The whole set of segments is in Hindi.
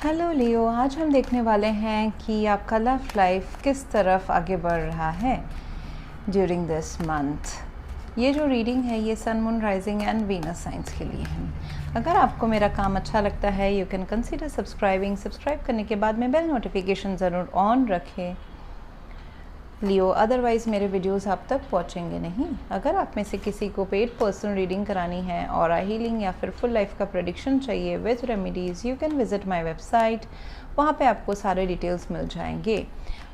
हेलो लियो, आज हम देखने वाले हैं कि आपका लव लाइफ किस तरफ आगे बढ़ रहा है ड्यूरिंग दिस मंथ। ये जो रीडिंग है ये sun, moon, rising and Venus signs के लिए है। अगर आपको मेरा काम अच्छा लगता है यू कैन कंसीडर सब्सक्राइब करने के बाद में बेल नोटिफिकेशन ज़रूर ऑन रखें लियो, अदरवाइज़ मेरे वीडियोस आप तक पहुंचेंगे नहीं। अगर आप में से किसी को पेड पर्सनल रीडिंग करानी है और हीलिंग या फिर फुल लाइफ का प्रेडिक्शन चाहिए with remedies, you can visit my website. वहाँ पे आपको सारे डिटेल्स मिल जाएंगे।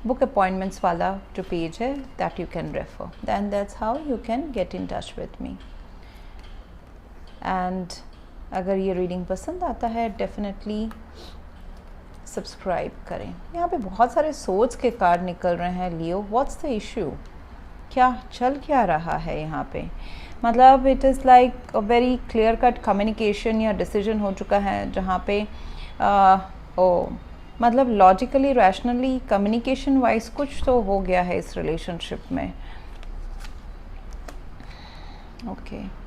बुक अपॉइंटमेंट्स वाला जो पेज है that you can refer, then that's how you can get in touch with me. And अगर ये रीडिंग पसंद आता है डेफिनेटली सब्सक्राइब करें। यहाँ पे बहुत सारे सोच के कार्ड निकल रहे हैं लियो, व्हाट्स द इशू, क्या चल क्या रहा है यहाँ पे। मतलब it is like a very clear cut communication या डिसीजन हो चुका है जहाँ पे मतलब लॉजिकली रैशनली कम्युनिकेशन वाइज कुछ तो हो गया है इस रिलेशनशिप में। ओके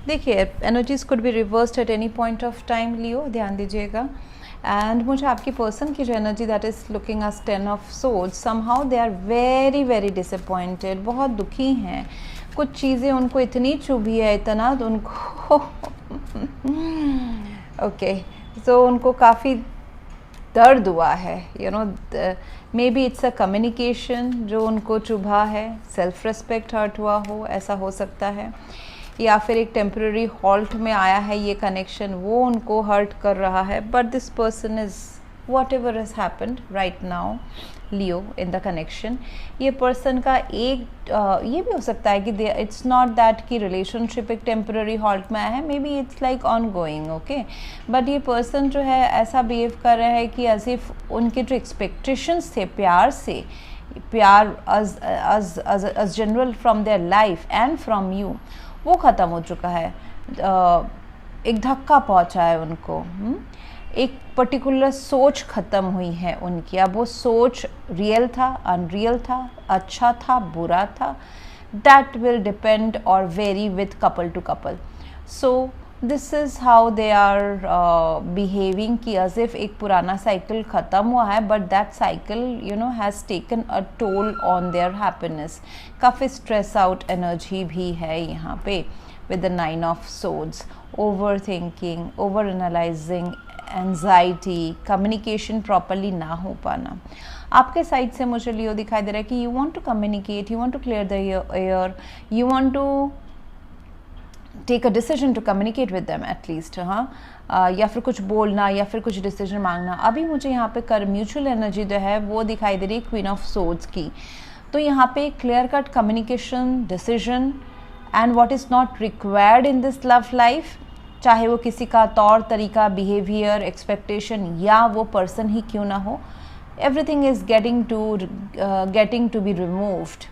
देखिए, energies could be reversed at any point of time Leo, ध्यान दीजिएगा। एंड मुझे आपकी पर्सन की जो energy that is looking as 10 of swords, somehow they are very very disappointed, बहुत दुखी हैं। कुछ चीज़ें उनको इतनी चुभी है, इतना उनको ओके तो उनको काफ़ी दर्द हुआ है, you know, may be it's a communication जो उनको चुभा है, सेल्फ रिस्पेक्ट हर्ट हुआ हो, ऐसा हो सकता है, या फिर एक टेम्पररी हॉल्ट में आया है ये कनेक्शन, वो उनको हर्ट कर रहा है। But this person is what ever has happened right now Leo in the connection, ये पर्सन का एक ये भी हो सकता है कि इट्स नॉट दैट कि रिलेशनशिप एक टेम्पररी हॉल्ट में आया है, may be it's like on going, okay. But ये पर्सन जो है ऐसा बिहेव कर रहा है कि एज इफ उनके जो एक्सपेक्टेशंस थे प्यार से, प्यार as general from their life and from you, वो ख़त्म हो चुका है। एक धक्का पहुंचा है उनको, एक पर्टिकुलर सोच ख़त्म हुई है उनकी। अब वो सोच रियल था, अनरियल था, अच्छा था, बुरा था, दैट विल डिपेंड और vary with couple to couple. So this is how they are behaving कि एज इफ एक पुराना साइकिल ख़त्म हुआ है, but that cycle you know has taken a toll on their happiness. काफ़ी स्ट्रेस आउट एनर्जी भी है यहाँ पे with the 9 of swords, overthinking, overanalysing, anxiety, communication properly ना हो पाना। आपके साइड से मुझे लियो दिखाई दे रहा है कि you want to communicate, you want to clear the air, you want to take a decision to communicate with them at least, हाँ, या फिर कुछ बोलना या फिर कुछ डिसीजन मांगना। अभी मुझे यहाँ पे कर म्यूचुअल एनर्जी जो है वो दिखाई दे रही है क्वीन ऑफ सोर्ड्स की। तो यहाँ पे clear cut communication, decision and what is not required in this love life, चाहे वो किसी का तौर तरीका, बिहेवियर, एक्सपेक्टेशन या वो पर्सन ही क्यों ना हो, everything is getting to be removed,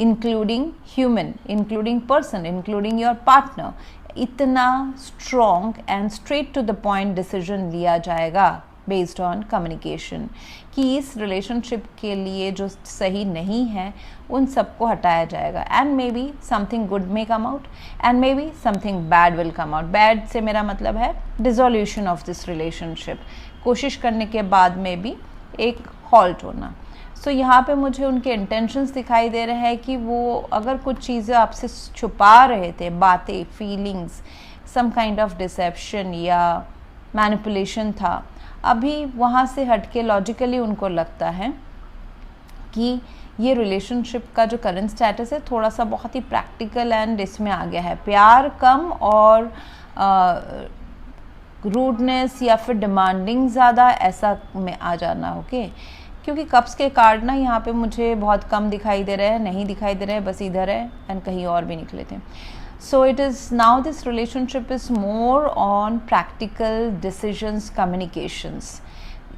including human, including person, including your partner। इतना strong and straight to the point decision लिया जाएगा based on communication कि इस relationship के लिए जो सही नहीं है उन सबको हटाया जाएगा। and maybe something good may come out and maybe something bad will come out। bad से मेरा मतलब है dissolution of this relationship, कोशिश करने के बाद में भी एक halt होना। सो यहाँ पे मुझे उनके इंटेंशंस दिखाई दे रहे हैं कि वो अगर कुछ चीज़ें आपसे छुपा रहे थे, बातें, feelings, some kind of deception या मैनिपुलेशन था, अभी वहाँ से हटके लॉजिकली उनको लगता है कि ये रिलेशनशिप का जो करंट स्टेटस है थोड़ा सा बहुत ही प्रैक्टिकल एंड इसमें आ गया है, प्यार कम और रूडनेस या फिर डिमांडिंग ज़्यादा, ऐसा में आ जाना, ओके। क्योंकि कप्स के कार्ड ना यहाँ पे मुझे बहुत कम दिखाई दे रहे हैं, नहीं दिखाई दे रहे हैं, बस इधर है एंड कहीं और भी निकले थे। So it is now this relationship is more on practical decisions, communications,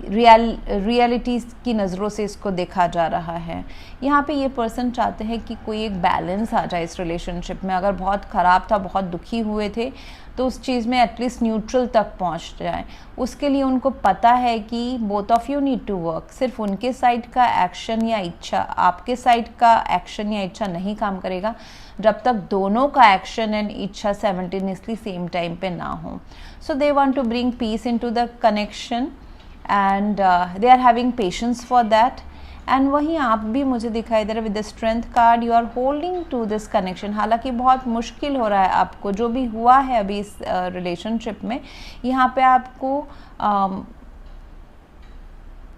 realities की नज़रों से इसको देखा जा रहा है। यहाँ पे ये पर्सन चाहते हैं कि कोई एक बैलेंस आ जाए इस रिलेशनशिप में। अगर बहुत ख़राब था, बहुत दुखी हुए थे, तो उस चीज़ में एटलीस्ट न्यूट्रल तक पहुँच जाए। उसके लिए उनको पता है कि both of you need to work. सिर्फ उनके साइड का एक्शन या इच्छा, आपके साइड का एक्शन या इच्छा नहीं काम करेगा जब तक दोनों का एक्शन एंड इच्छा साइमल्टेनियसली सेम टाइम पे ना हो। So they want to bring peace into the connection and they are having patience for that. And वहीं आप भी मुझे दिखाई दे रहा है with the strength card, you are holding to this connection. हालांकि बहुत मुश्किल हो रहा है आपको, जो भी हुआ है अभी इस रिलेशनशिप में, यहाँ पे आपको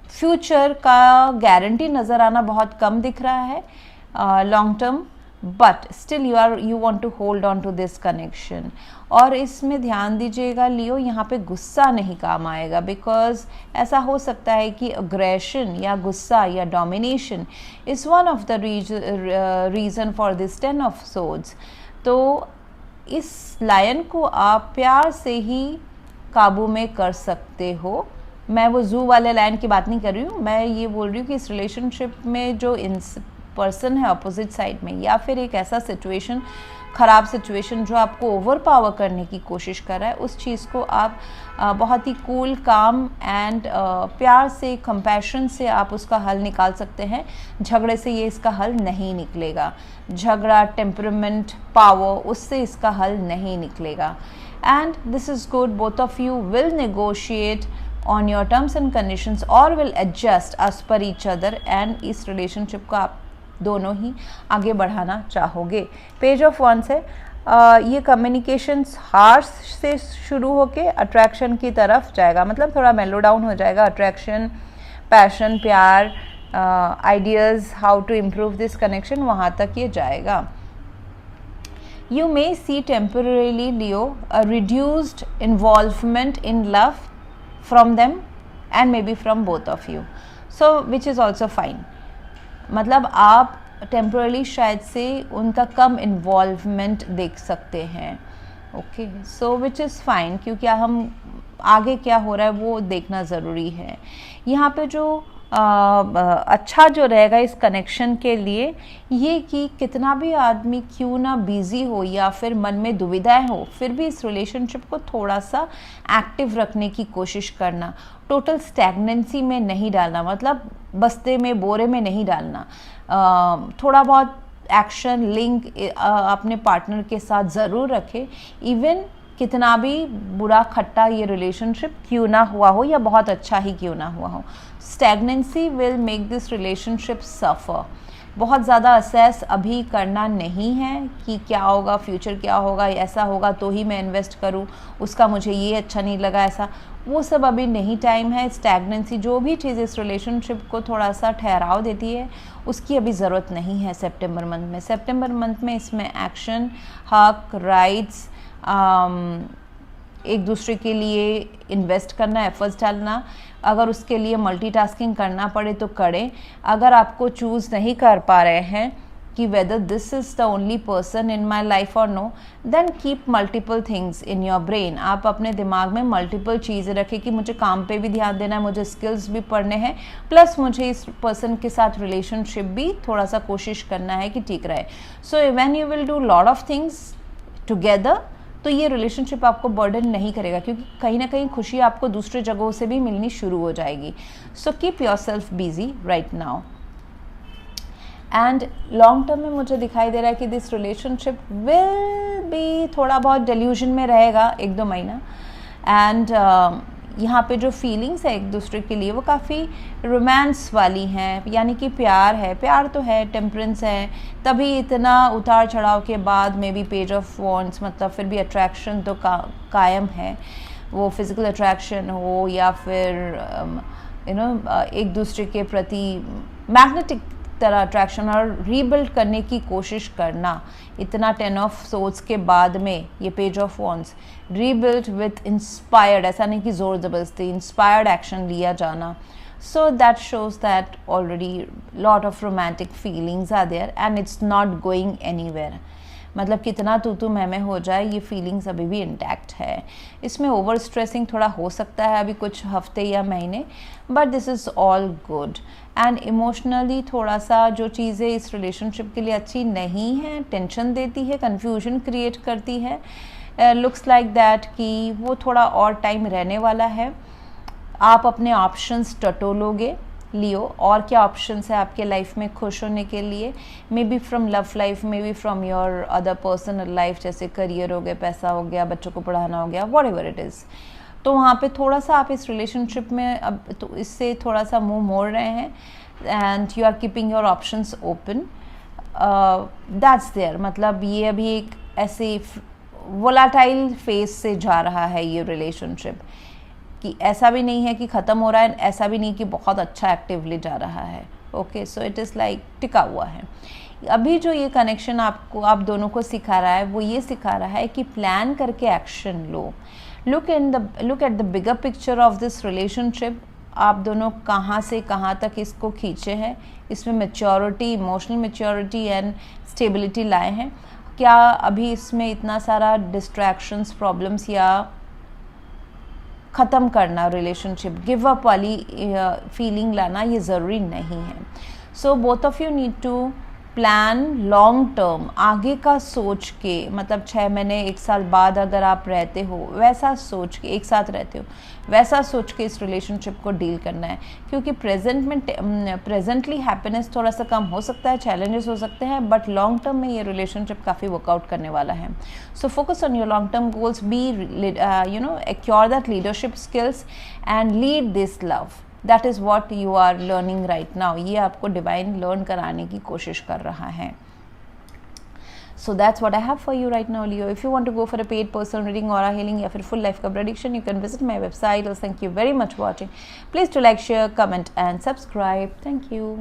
फ्यूचर का गारंटी नज़र आना बहुत कम दिख रहा है long term, but still you want to hold on to this connection. और इसमें ध्यान दीजिएगा लियो, यहाँ पे गुस्सा नहीं काम आएगा, बिकॉज ऐसा हो सकता है कि अग्रेशन या गुस्सा या domination is one of the reason for this 10 of swords. तो इस लायन को आप प्यार से ही काबू में कर सकते हो। मैं वो जू वाले लाइन की बात नहीं कर रही हूँ, मैं ये बोल रही हूँ कि इस रिलेशनशिप में जो पर्सन है अपोजिट साइड में, या फिर एक ऐसा सिचुएशन, ख़राब सिचुएशन जो आपको ओवर पावर करने की कोशिश कर रहा है, उस चीज़ को आप बहुत ही कूल, काम एंड प्यार से, कंपैशन से आप उसका हल निकाल सकते हैं। झगड़े से ये इसका हल नहीं निकलेगा, झगड़ा, टेम्परामेंट, पावर, उससे इसका हल नहीं निकलेगा। And this is good, both of you will negotiate on your terms and conditions or will adjust as per each other, and इस रिलेशनशिप को आप दोनों ही आगे बढ़ाना चाहोगे। पेज ऑफ वंस है, ये कम्युनिकेशंस हार्श से शुरू होके अट्रैक्शन की तरफ जाएगा, मतलब थोड़ा मेलो डाउन हो जाएगा। अट्रैक्शन, पैशन, प्यार, ideas how to improve this connection, वहाँ तक ये जाएगा। You may see temporarily, Leo, a reduced involvement in love from them and maybe from both of you, so which is also fine। मतलब आप टेम्परली शायद से उनका कम इन्वॉल्वमेंट देख सकते हैं, okay, so which is fine, क्योंकि हम आगे क्या हो रहा है वो देखना ज़रूरी है। यहाँ पे जो अच्छा जो रहेगा इस कनेक्शन के लिए, ये कि कितना भी आदमी क्यों ना बिज़ी हो या फिर मन में दुविधाएं हो, फिर भी इस रिलेशनशिप को थोड़ा सा एक्टिव रखने की कोशिश करना, टोटल स्टैग्नेंसी में नहीं डालना, मतलब बस्ते में, बोरे में नहीं डालना। थोड़ा बहुत एक्शन, लिंक अपने पार्टनर के साथ ज़रूर रखें, इवन कितना भी बुरा खट्टा ये रिलेशनशिप क्यों ना हुआ हो या बहुत अच्छा ही क्यों ना हुआ हो। Stagnancy will make this relationship suffer. बहुत ज़्यादा असेस अभी करना नहीं है कि क्या होगा, फ्यूचर क्या होगा, ऐसा होगा तो ही मैं इन्वेस्ट करूं, उसका मुझे ये अच्छा नहीं लगा, ऐसा वो सब अभी नहीं टाइम है। स्टैग्नेंसी, जो भी चीज़ इस रिलेशनशिप को थोड़ा सा ठहराव देती है, उसकी अभी ज़रूरत नहीं है सितंबर मंथ में। सितंबर मंथ में इसमें एक्शन, हक, राइट्स, एक दूसरे के लिए इन्वेस्ट करना, एफर्ट्स डालना, अगर उसके लिए मल्टीटास्किंग करना पड़े तो करें। अगर आपको चूज़ नहीं कर पा रहे हैं कि whether this is the only person in my life और no, then keep multiple things in your brain. आप अपने दिमाग में मल्टीपल चीज़ें रखें कि मुझे काम पे भी ध्यान देना है, मुझे स्किल्स भी पढ़ने हैं, प्लस मुझे इस पर्सन के साथ रिलेशनशिप भी थोड़ा सा कोशिश करना है कि ठीक रहे। So when you will do lot of things together, तो ये रिलेशनशिप आपको बर्डन नहीं करेगा, क्योंकि कहीं ना कहीं खुशी आपको दूसरे जगहों से भी मिलनी शुरू हो जाएगी। So keep your self busy right now. And long term में मुझे दिखाई दे रहा है कि दिस रिलेशनशिप विल बी थोड़ा बहुत डेल्यूजन में रहेगा 1-2 महीना। एंड यहाँ पे जो फीलिंग्स है एक दूसरे के लिए वो काफ़ी रोमांस वाली हैं, यानी कि प्यार है, प्यार तो है, टेम्परेंस है, तभी इतना उतार चढ़ाव के बाद में भी पेज ऑफ वॉन्ड्स, मतलब फिर भी अट्रैक्शन तो कायम है, वो फिज़िकल अट्रैक्शन हो या फिर एक दूसरे के प्रति मैग्नेटिक तरह अट्रैक्शन और रीबिल्ड करने की कोशिश करना। इतना 10 ऑफ सोर्ड्स के बाद में ये page of wands, rebuild with inspired, ऐसा नहीं कि ज़ोर ज़बरदस्ती, इंस्पायर्ड एक्शन लिया जाना। So that shows that already lot of romantic feelings are there and it's not going anywhere. मतलब कितना तू मैं हो जाए, ये फीलिंग्स अभी भी इंटैक्ट है। इसमें ओवर स्ट्रेसिंग थोड़ा हो सकता है अभी कुछ हफ्ते या महीने, but this is all good. And emotionally थोड़ा सा जो चीज़ें इस रिलेशनशिप के लिए अच्छी नहीं है, टेंशन देती है, कन्फ्यूजन क्रिएट करती है, लुक्स लाइक दैट कि वो थोड़ा और टाइम रहने वाला है। आप अपने ऑप्शंस टटोलोगे, लियो, और क्या ऑप्शंस है आपके लाइफ में खुश होने के लिए, may be from love life, may be from your other personal life, जैसे करियर हो गया, पैसा हो गया, बच्चों को पढ़ाना हो गया, वॉट एवर इट इज़। तो वहाँ पे थोड़ा सा आप इस रिलेशनशिप में अब तो इससे थोड़ा सा मुंह मोड़ रहे हैं, and you are keeping your options open. That's there, मतलब ये अभी एक ऐसे वोलाटाइल फेज से जा रहा है ये रिलेशनशिप, कि ऐसा भी नहीं है कि ख़त्म हो रहा है, ऐसा भी नहीं कि बहुत अच्छा एक्टिवली जा रहा है। Okay, so it is like टिका हुआ है। अभी जो ये कनेक्शन आपको, आप दोनों को सिखा रहा है, वो ये सिखा रहा है कि प्लान करके action low. Look at the bigger picture of this relationship. आप दोनों कहाँ से कहाँ तक इसको खींचे हैं, इसमें maturity, emotional maturity and stability लाए हैं क्या? अभी इसमें इतना सारा डिस्ट्रैक्शंस, प्रॉब्लम्स या ख़त्म करना रिलेशनशिप, गिव अप वाली फीलिंग लाना ये ज़रूरी नहीं है। So both of you need to plan long term, आगे का सोच के, मतलब 6 महीने 1 साल बाद अगर आप रहते हो, वैसा सोच के, एक साथ रहते हो, वैसा सोच के इस रिलेशनशिप को डील करना है। क्योंकि प्रेजेंटली हैप्पीनेस थोड़ा सा कम हो सकता है, चैलेंजेस हो सकते हैं, बट लॉन्ग टर्म में ये रिलेशनशिप काफ़ी वर्कआउट करने वाला है। So focus on your long term goals, be assure that leadership skills and lead this love. That is what you are learning right now. ये आपको डिवाइन लर्न कराने की कोशिश कर रहा है। So that's what I have for you right now, Leo. If you want to go for a paid personal reading, aura healing या फिर full life का prediction, you can visit my website. Thank you very much for watching. Please to like, share, comment and subscribe. Thank you.